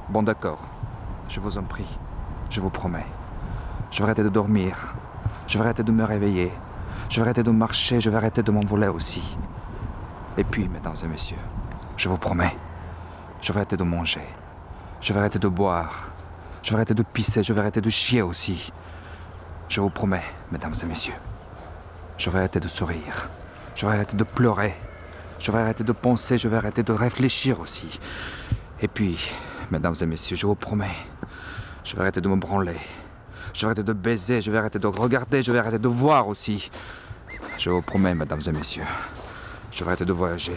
Bon d'accord, je vous en prie, je vous promets. Je vais arrêter de dormir, je vais arrêter de me réveiller, je vais arrêter de marcher, je vais arrêter de m'envoler aussi. Et puis, mesdames et messieurs, je vous promets, je vais arrêter de manger, je vais arrêter de boire, je vais arrêter de pisser, je vais arrêter de chier aussi. Je vous promets, mesdames et messieurs, je vais arrêter de sourire, je vais arrêter de pleurer, je vais arrêter de penser, je vais arrêter de réfléchir aussi. Et puis, mesdames et messieurs, je vous promets, je vais arrêter de me branler, je vais arrêter de baiser, je vais arrêter de regarder, je vais arrêter de voir aussi. Je vous promets, mesdames et messieurs, je vais arrêter de voyager,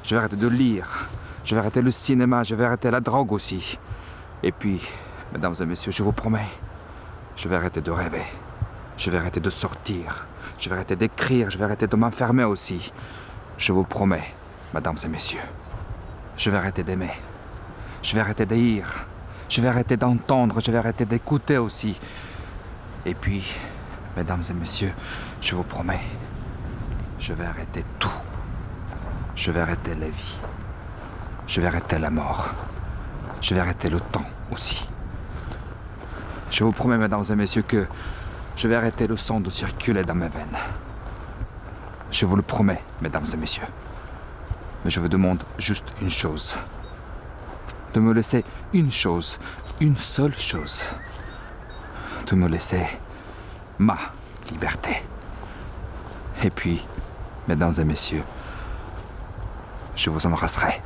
je vais arrêter de lire, je vais arrêter le cinéma, je vais arrêter la drogue aussi. Et puis, mesdames et messieurs, je vous promets, je vais arrêter de rêver, je vais arrêter de sortir, je vais arrêter d'écrire, je vais arrêter de m'enfermer aussi. Je vous promets, mesdames et messieurs, je vais arrêter d'aimer, je vais arrêter d'haïr, je vais arrêter d'entendre, je vais arrêter d'écouter aussi. Et puis, mesdames et messieurs, je vous promets, je vais arrêter tout. Je vais arrêter la vie. Je vais arrêter la mort. Je vais arrêter le temps aussi. Je vous promets, mesdames et messieurs, que je vais arrêter le sang de circuler dans mes veines. Je vous le promets, mesdames et messieurs. Mais je vous demande juste une chose. De me laisser une chose, une seule chose. De me laisser ma liberté. Et puis, mesdames et messieurs, je vous embrasserai.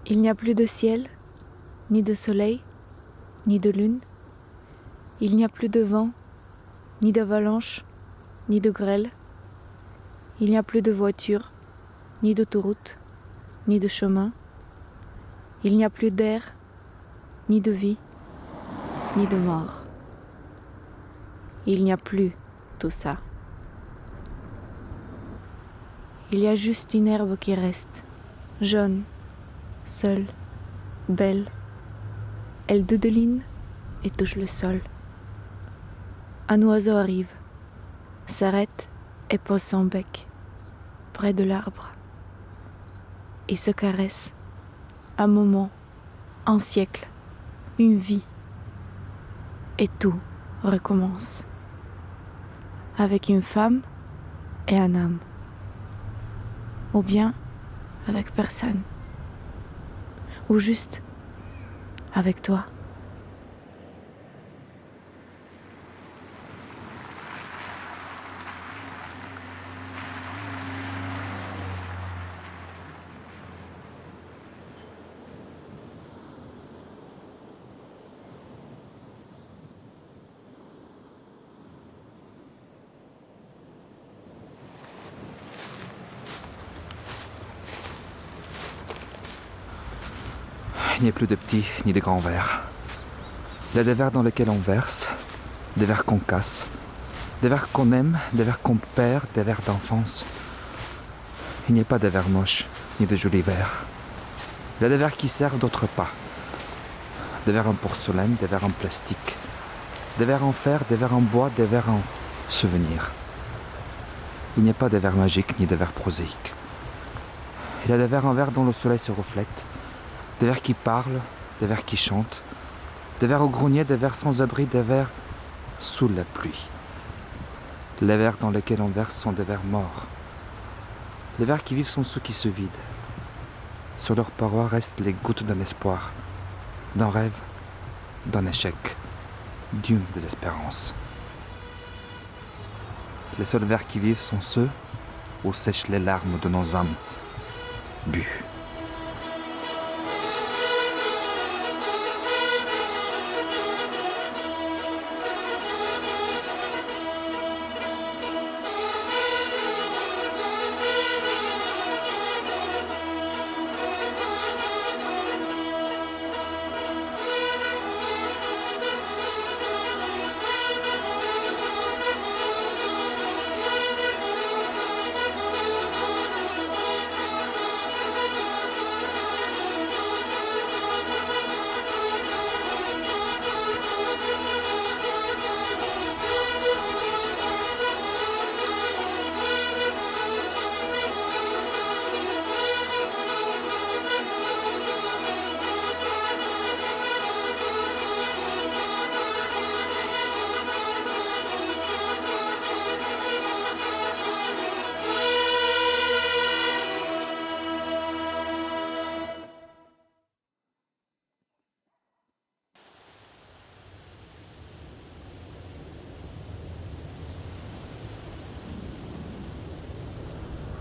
Il n'y a plus de ciel, ni de soleil, ni de lune. Il n'y a plus de vent, ni d'avalanche, ni de grêle. Il n'y a plus de voiture, ni d'autoroute, ni de chemin. Il n'y a plus d'air, ni de vie, ni de mort. Il n'y a plus tout ça. Il y a juste une herbe qui reste, jaune, seule, belle. Elle dodeline et touche le sol. Un oiseau arrive, s'arrête et pose son bec près de l'arbre. Il se caresse, un moment, un siècle, une vie, et tout recommence, avec une femme et un homme, ou bien avec personne, ou juste avec toi. il n'y a plus de petits ni de grands verres. Il y a des verres dans lesquels on verse, des verres qu'on casse, des verres qu'on aime, des verres qu'on perd, des verres d'enfance. Il n'y a pas de verres moches, ni de jolis verres. Il y a des verres qui servent, d'autres pas. Des verres en porcelaine, des verres en plastique, des verres en fer, des verres en bois, des verres en souvenir. Il n'y a pas de verres magiques ni de verres prosaïques. Il y a des verres en verre dont le soleil se reflète, des verres qui parlent, des verres qui chantent, des verres au grenier, des verres sans abri, des verres sous la pluie. Les verres dans lesquels on verse sont des verres morts. Les verres qui vivent sont ceux qui se vident. Sur leurs parois restent les gouttes d'un espoir, d'un rêve, d'un échec, d'une désespérance. Les seuls verres qui vivent sont ceux où sèchent les larmes de nos âmes bues.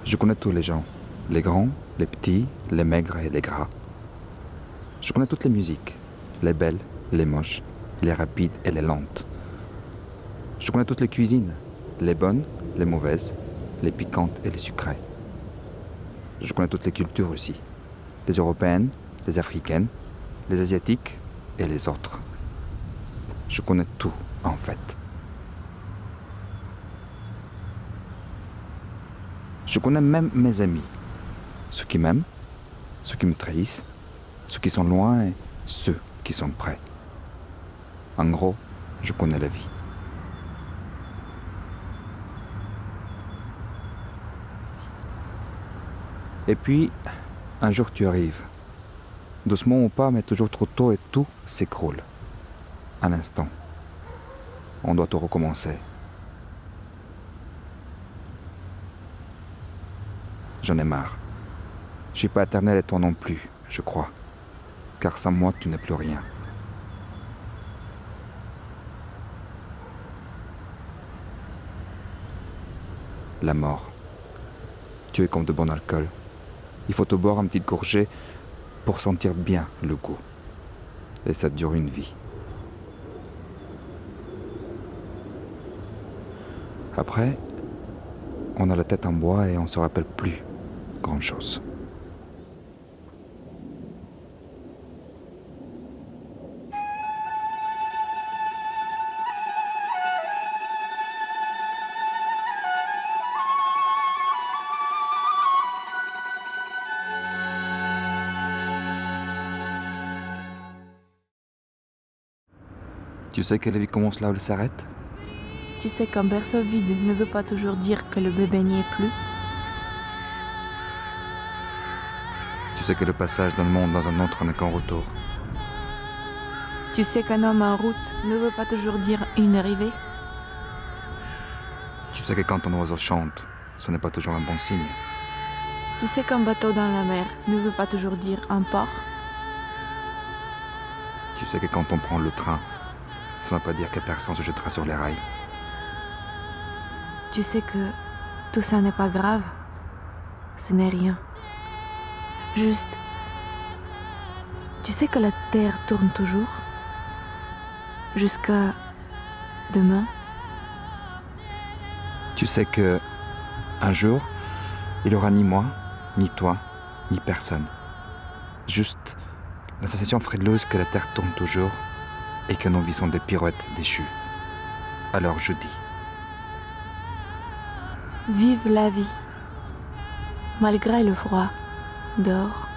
Je connais tous les gens, les grands, les petits, les maigres et les gras. Je connais toutes les musiques, les belles, les moches, les rapides et les lentes. Je connais toutes les cuisines, les bonnes, les mauvaises, les piquantes et les sucrées. Je connais toutes les cultures aussi, les européennes, les africaines, les asiatiques et les autres. Je connais tout, en fait. Je connais même mes amis, ceux qui m'aiment, ceux qui me trahissent, ceux qui sont loin et ceux qui sont près. En gros, je connais la vie. Et puis, un jour tu arrives. Doucement ou pas, mais toujours trop tôt et tout s'écroule. Un instant. On doit tout recommencer. J'en ai marre. Je suis pas éternel et toi non plus, je crois. Car sans moi, tu n'es plus rien. La mort. Tu es comme de bon alcool. Il faut te boire une petite gorgée pour sentir bien le goût. Et ça dure une vie. Après, on a la tête en bois et on se rappelle plus grand-chose. Tu sais que la vie commence là où elle s'arrête? Tu sais qu'un berceau vide ne veut pas toujours dire que le bébé n'y est plus. Tu sais que le passage d'un monde dans un autre n'est qu'un retour. Tu sais qu'un homme en route ne veut pas toujours dire une arrivée. Tu sais que quand un oiseau chante, ce n'est pas toujours un bon signe. Tu sais qu'un bateau dans la mer ne veut pas toujours dire un port. Tu sais que quand on prend le train, ça ne veut pas dire que personne se jettera sur les rails. Tu sais que tout ça n'est pas grave. Ce n'est rien. Juste, tu sais que la terre tourne toujours. Jusqu'à demain. Tu sais que un jour, il n'y aura ni moi, ni toi, ni personne. Juste la sensation frileuse que la terre tourne toujours et que nos vies sont des pirouettes déchues. Alors je dis, vive la vie, malgré le froid dehors.